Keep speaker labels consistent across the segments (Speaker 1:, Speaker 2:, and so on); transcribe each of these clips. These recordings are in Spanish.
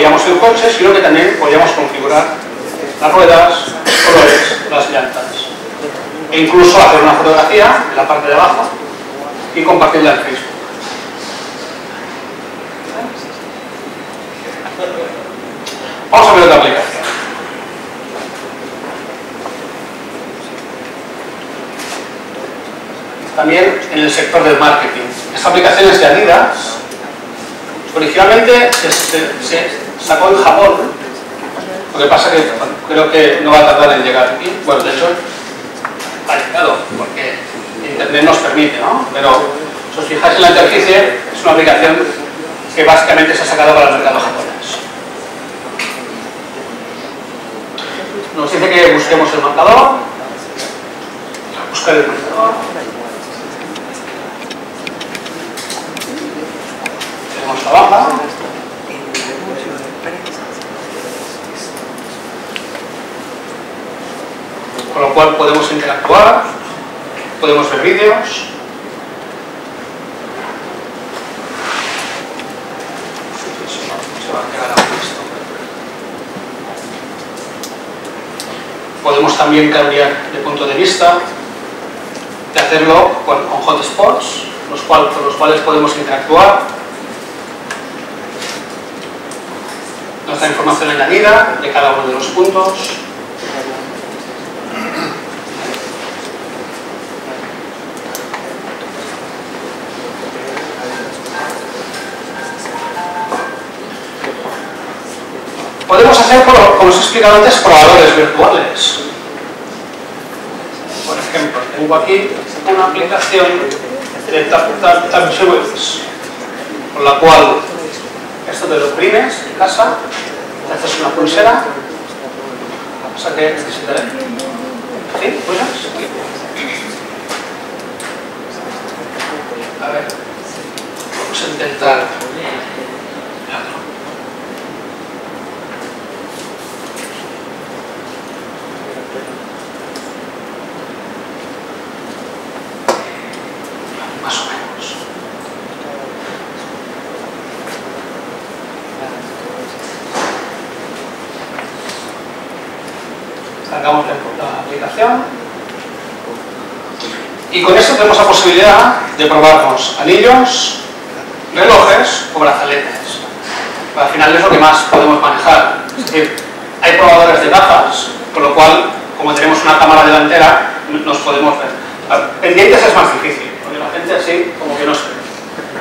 Speaker 1: veíamos el coche, sino que también podíamos configurar las ruedas, colores, las llantas. E incluso hacer una fotografía en la parte de abajo y compartirla en Facebook. Vamos a ver otra aplicación. También en el sector del marketing. Esta aplicación es de Adidas. Originalmente se sacó en Japón. Lo que pasa que creo que no va a tardar en llegar aquí. Bueno, de hecho, ha llegado, porque Internet nos permite, ¿no? Pero si os fijáis en la interficie, es una aplicación que básicamente se ha sacado para el mercado japonés. Nos dice que busquemos el marcador. Buscar el marcador. Tenemos la baja. Con lo cual podemos interactuar, podemos ver vídeos. Podemos también cambiar de punto de vista, de hacerlo con hotspots, con los cuales podemos interactuar. Nos da información añadida de cada uno de los puntos. Podemos hacer, como os he explicado antes, probadores virtuales. Por ejemplo, tengo aquí una aplicación de TapJewels, con la cual esto te lo imprimes en casa, te haces una pulsera. O sea que necesitaré. ¿Sí? ¿Pulsas? A ver, vamos a intentar. Más o menos. Cargamos la aplicación y con esto tenemos la posibilidad de probarnos anillos, relojes o brazaletes. Al final es lo que más podemos manejar. Es decir, hay probadores de gafas, con lo cual, como tenemos una cámara delantera, nos podemos ver. Pendientes es más difícil, porque la gente así como que no se ve.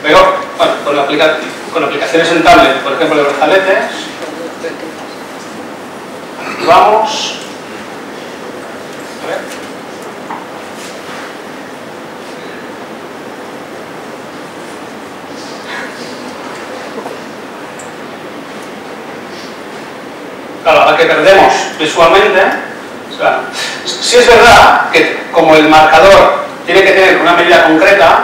Speaker 1: Pero, bueno, con aplicaciones en tablet, por ejemplo, de brazaletes, vamos. A ver. Claro, la que perdemos visualmente, o sea, sí es verdad que como el marcador tiene que tener una medida concreta,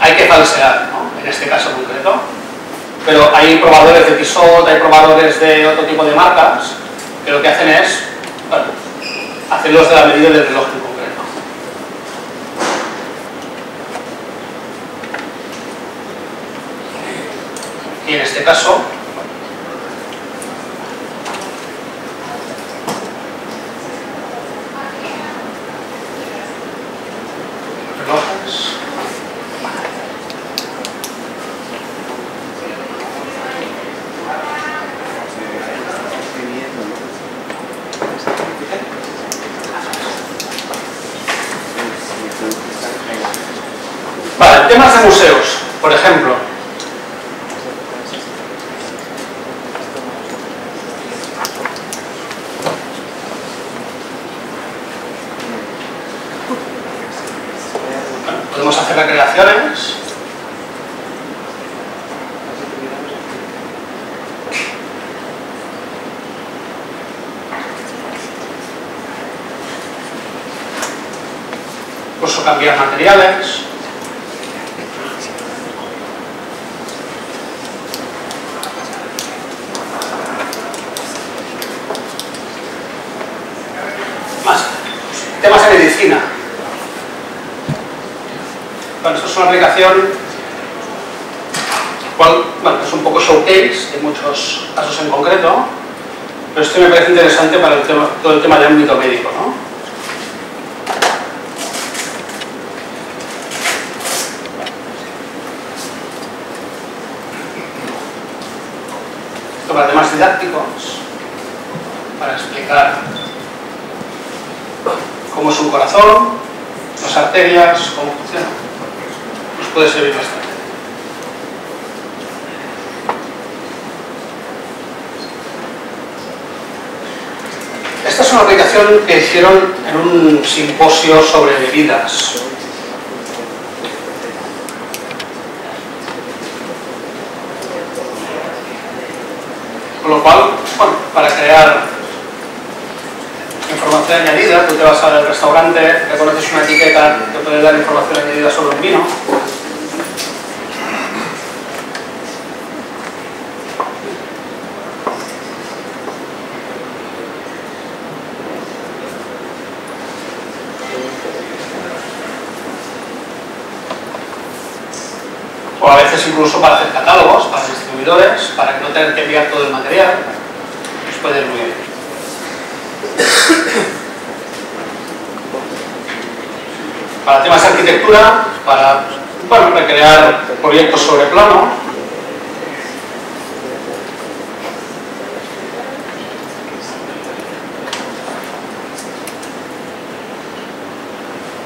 Speaker 1: hay que falsear, ¿no? En este caso concreto. Pero hay probadores de Tissot, hay probadores de otro tipo de marcas que lo que hacen es, bueno, hacerlos de la medida del reloj en concreto. Y en este caso, relojes. Vale, temas de museos, por ejemplo. Bueno, podemos hacer recreaciones. Incluso cambiar materiales. Temas de medicina. Bueno, esto es una aplicación cual bueno, es un poco showcase en muchos casos en concreto, pero esto me parece interesante para todo el tema del ámbito médico, ¿no? Esto para temas didácticos, para explicar cómo es un corazón, las arterias, cómo funciona. Nos puede servir bastante. Esta es una aplicación que hicieron en un simposio sobre bebidas. Con lo cual, bueno, para crear información añadida, tú te vas al restaurante, reconoces una etiqueta, te puede dar información añadida sobre un vino. O a veces incluso para hacer catálogos, para distribuidores, para no tener que enviar todo el material. Pues puede ir muy bien. Para temas de arquitectura, para, bueno, recrear proyectos sobre plano.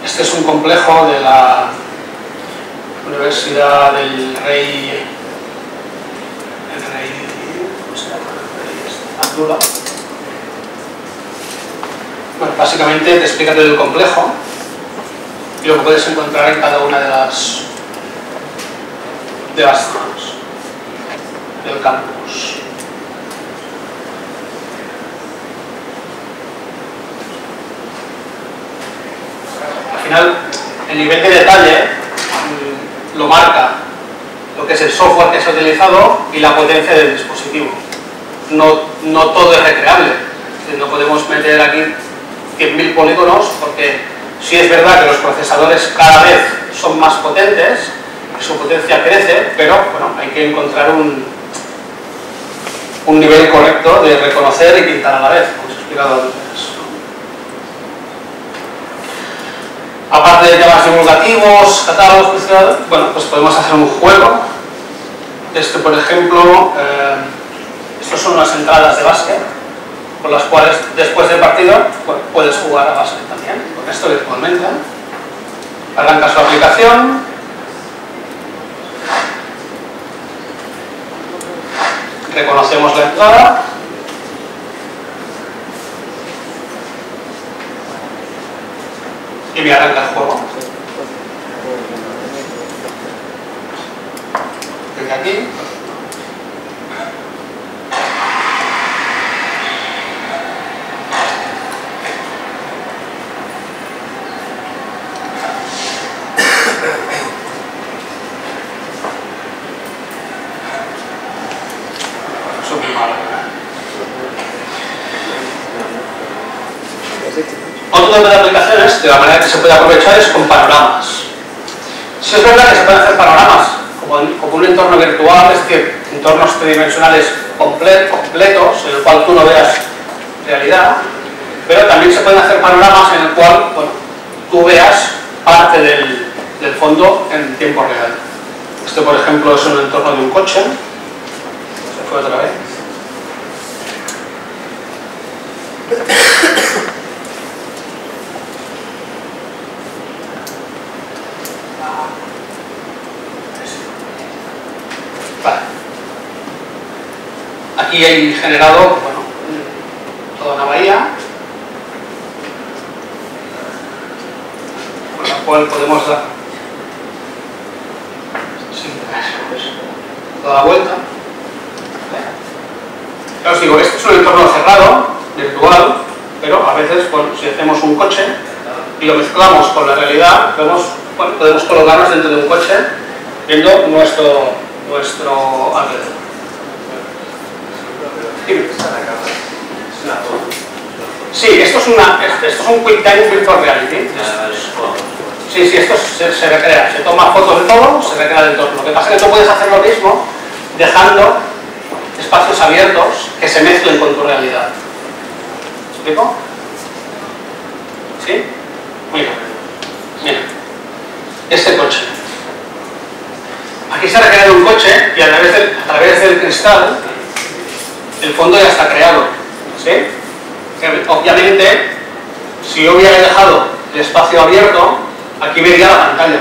Speaker 1: Este es un complejo de la Universidad del Rey Abdullah. Bueno, básicamente te explica todo el complejo y lo que puedes encontrar en cada una de las zonas del campus. Al final, el nivel de detalle lo marca lo que es el software que se ha utilizado y la potencia del dispositivo. No todo es recreable. No podemos meter aquí 100.000 polígonos porque sí es verdad que los procesadores cada vez son más potentes, su potencia crece, pero bueno, hay que encontrar un nivel correcto de reconocer y pintar a la vez, como os he explicado antes. Aparte de temas divulgativos, catálogos, bueno, pues podemos hacer un juego. Este, por ejemplo, estos son unas entradas de básquet, con las cuales después del partido bueno, puedes jugar a básquet también, con esto virtualmente. Arrancas la aplicación. Reconocemos la entrada. Y me arranca el juego. Desde aquí. Eso es muy malo. Otro tipo de aplicaciones, de la manera que se puede aprovechar, es con panoramas. Si es verdad que se pueden hacer panoramas como un entorno virtual, es decir, entornos tridimensionales completos, en el cual tú no veas realidad, pero también se pueden hacer panoramas en el cual bueno, tú veas parte del fondo en tiempo real. Este, por ejemplo, es un entorno de un coche. Se fue otra vez. Vale. Aquí hay generado bueno, toda una bahía con la cual podemos dar toda la vuelta. Ya os digo, este es un entorno cerrado, virtual, pero a veces bueno, si hacemos un coche y lo mezclamos con la realidad, podemos colocarnos dentro de un coche viendo nuestro alrededor. Sí, esto es un QuickTime Virtual Reality. Sí, esto se recrea, se toma fotos de todo, se recrea el entorno. Lo que pasa es que tú puedes hacer lo mismo dejando espacios abiertos que se mezclen con tu realidad. ¿Me explico? ¿Sí? Muy bien. Mira, este coche. Aquí se ha recreado un coche y a través del cristal el fondo ya está creado. ¿Sí? Obviamente, si yo hubiera dejado el espacio abierto, aquí vería la pantalla.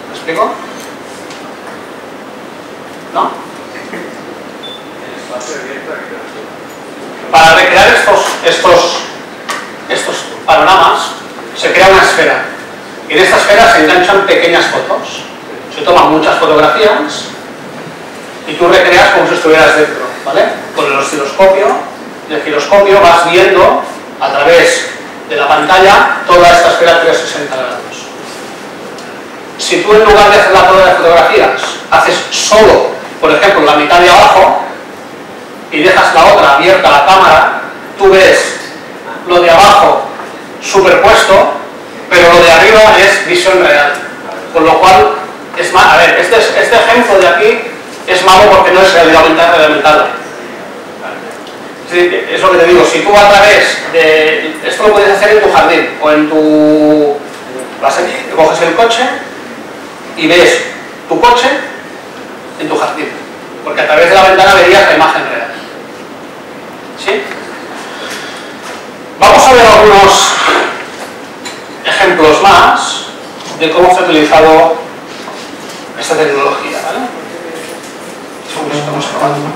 Speaker 1: ¿Me explico? ¿No? Para recrear estos panoramas se crea una esfera y en esta esfera se enganchan pequeñas fotos, se toman muchas fotografías y tú recreas como si estuvieras dentro, ¿vale? Con el osciloscopio, en el giroscopio vas viendo a través de la pantalla toda esta esfera 360 grados. Si tú en lugar de hacer la prueba de fotografías haces solo, por ejemplo, la mitad de abajo y dejas la otra abierta a la cámara, tú ves lo de abajo superpuesto, pero lo de arriba es visión real. Con lo cual, es más, a ver, este ejemplo de aquí es malo porque no es realidad aumentada. Es lo que te digo, si tú a través de... Esto lo puedes hacer en tu jardín o en tu... Vas aquí, coges el coche y ves tu coche en tu jardín, porque a través de la ventana verías la imagen real. ¿Sí? Vamos a ver algunos ejemplos más de cómo se ha utilizado esta tecnología, ¿vale? Estamos acabando.